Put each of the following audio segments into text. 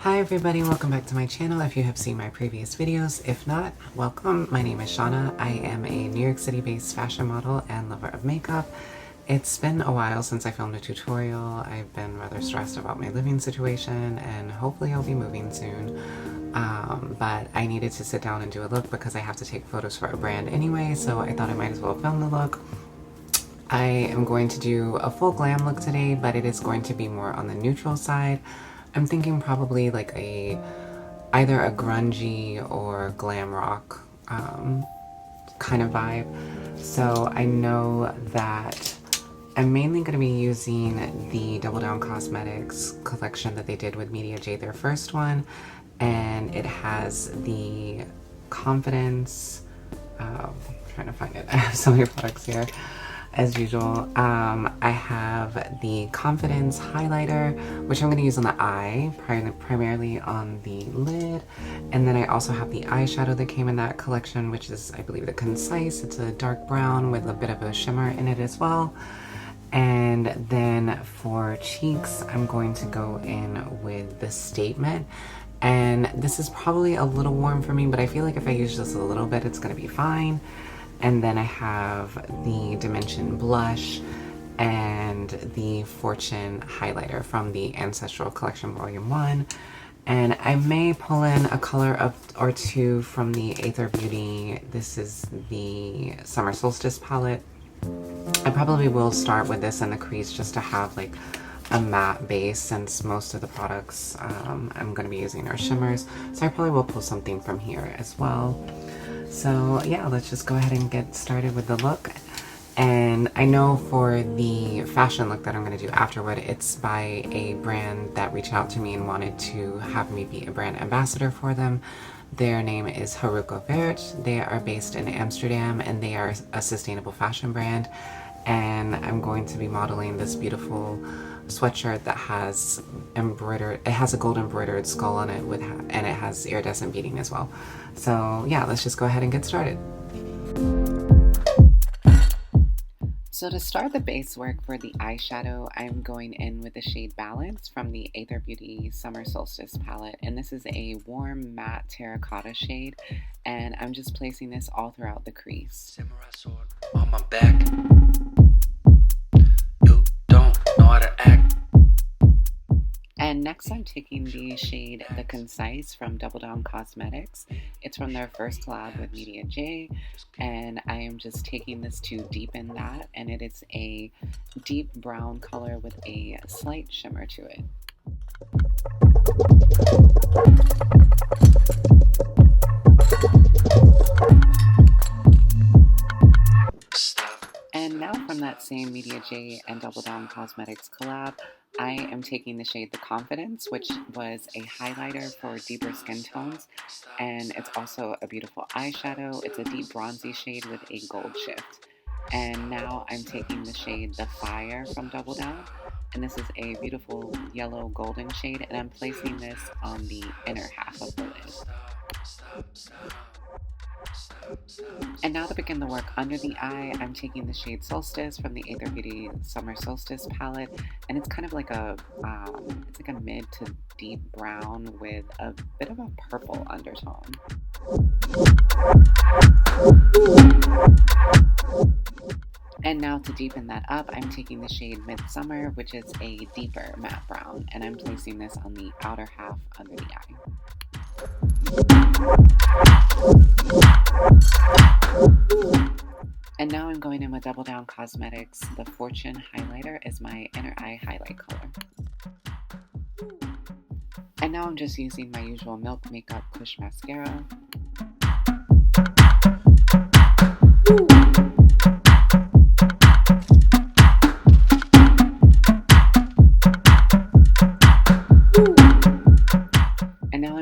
Hi everybody, welcome back to my channel. If you have seen my previous videos, if not, welcome. My name is Shauna. I am a New York City based fashion model and lover of makeup. It's been a while since I filmed a tutorial. I've been rather stressed about my living situation and hopefully I'll be moving soon. But I needed to sit down and do a look because I have to take photos for a brand anyway, so I thought I might as well film the look. I am going to do a full glam look today, but it is going to be more on the neutral side. I'm thinking probably like either a grungy or glam rock kind of vibe. So I know that I'm mainly going to be using the Doubledown Cosmetics collection that they did with Media J, their first one, and it has the Confidence. I'm trying to find it. I have so many products here. As usual, I have the Confidence highlighter, which I'm going to use on the eye, primarily on the lid. And then I also have the eyeshadow that came in that collection, which is, I believe, the Concise. It's a dark brown with a bit of a shimmer in it as well. And then for cheeks, I'm going to go in with the Statement. And this is probably a little warm for me, but I feel like if I use just a little bit, it's going to be fine. And then I have the Dimension blush and the Fortune highlighter from the Ancestral Collection Volume 1. And I may pull in a color or two from the Athr Beauty. This is the Summer Solstice palette. I probably will start with this in the crease just to have like a matte base, since most of the products I'm going to be using are shimmers. So I probably will pull something from here as well. So yeah, let's just go ahead and get started with the look. And I know for the fashion look that I'm going to do afterward, it's by a brand that reached out to me and wanted to have me be a brand ambassador for them. Their name is Haruco-vert. They are based in Amsterdam and they are a sustainable fashion brand. And I'm going to be modeling this beautiful sweatshirt that has embroidered, it has a gold embroidered skull on it and it has iridescent beading as well. So yeah, let's just go ahead and get started. So to start the base work for the eyeshadow, I'm going in with the shade Balance from the Athr Beauty Summer Solstice palette, and this is a warm matte terracotta shade, and I'm just placing this all throughout the crease. Samurai sword on my back. You don't know how to act. And next I'm taking the shade The Concise from Doubledown Cosmetics. It's from their first collab with Media J, and I am just taking this to deepen that, and it is a deep brown color with a slight shimmer to it. And now from that same Media J and Doubledown Cosmetics collab, I am taking the shade The Confidence, which was a highlighter for deeper skin tones, and it's also a beautiful eyeshadow. It's a deep bronzy shade with a gold shift. And now I'm taking the shade The Fire from Doubledown, and this is a beautiful yellow golden shade, and I'm placing this on the inner half of the lid. And now to begin the work under the eye, I'm taking the shade Solstice from the Athr Beauty Summer Solstice palette, and it's kind of like it's like a mid to deep brown with a bit of a purple undertone. And now to deepen that up, I'm taking the shade Midsummer, which is a deeper matte brown, and I'm placing this on the outer half under the eye. And now I'm going in with Doubledown Cosmetics. The Fortune highlighter is my inner eye highlight color. And now I'm just using my usual Milk Makeup Kush Mascara.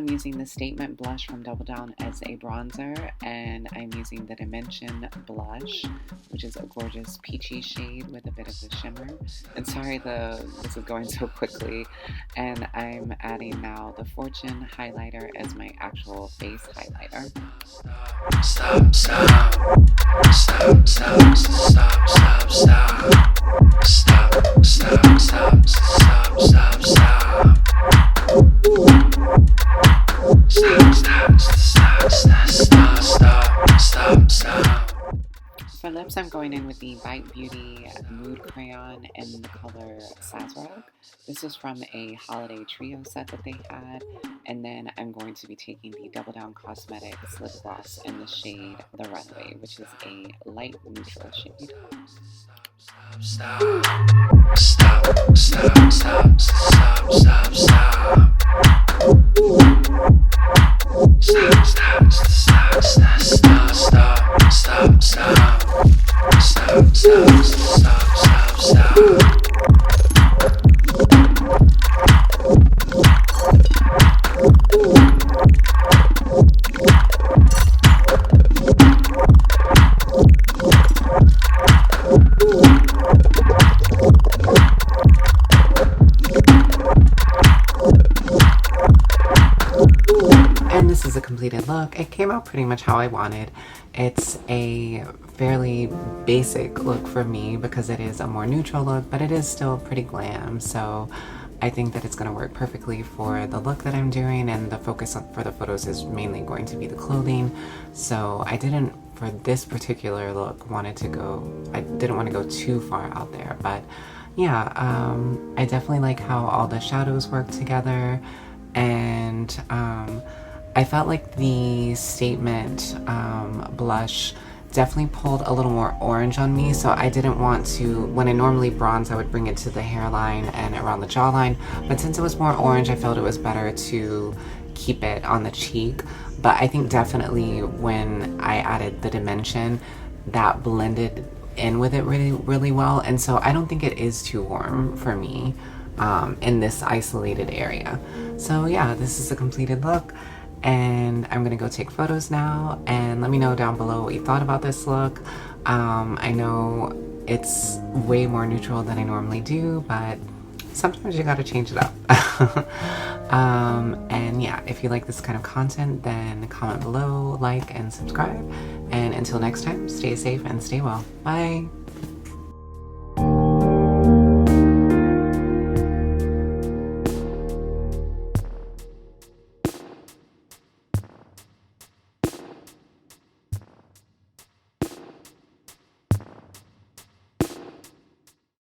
Using the Statement blush from Doubledown as a bronzer, and I'm using the Dimension blush, which is a gorgeous peachy shade with a bit of a shimmer. And sorry, this is going so quickly. And I'm adding now the Fortune highlighter as my actual face highlighter. Stop, stop, stop, stop, stop, stop, stop, stop, stop, stop, stop, stop, stop, stop. For lips, I'm going in with the Bite Beauty Mood Crayon in the color Sazerac. This is from a holiday trio set that they had. And then I'm going to be taking the Doubledown Cosmetics lip gloss in the shade The Runway, which is a light neutral shade. And this is a completed look. It came out pretty much how I wanted. It's a fairly basic look for me because it is a more neutral look, but it is still pretty glam. So I think that it's going to work perfectly for the look that I'm doing, and the focus for the photos is mainly going to be the clothing. So I didn't, for this particular look, I didn't want to go too far out there, but yeah, I definitely like how all the shadows work together, and I felt like the Statement blush definitely pulled a little more orange on me, so I didn't want to, when I normally bronze, I would bring it to the hairline and around the jawline, but since it was more orange, I felt it was better to keep it on the cheek. But I think definitely when I added the dimension, that blended in with it really, really well, and so I don't think it is too warm for me in this isolated area. So yeah, this is a completed look, and I'm gonna go take photos now, and let me know down below what you thought about this look. I know it's way more neutral than I normally do, but sometimes you gotta change it up. And yeah, if you like this kind of content, then comment below, like, and subscribe. And until next time, stay safe and stay well. Bye!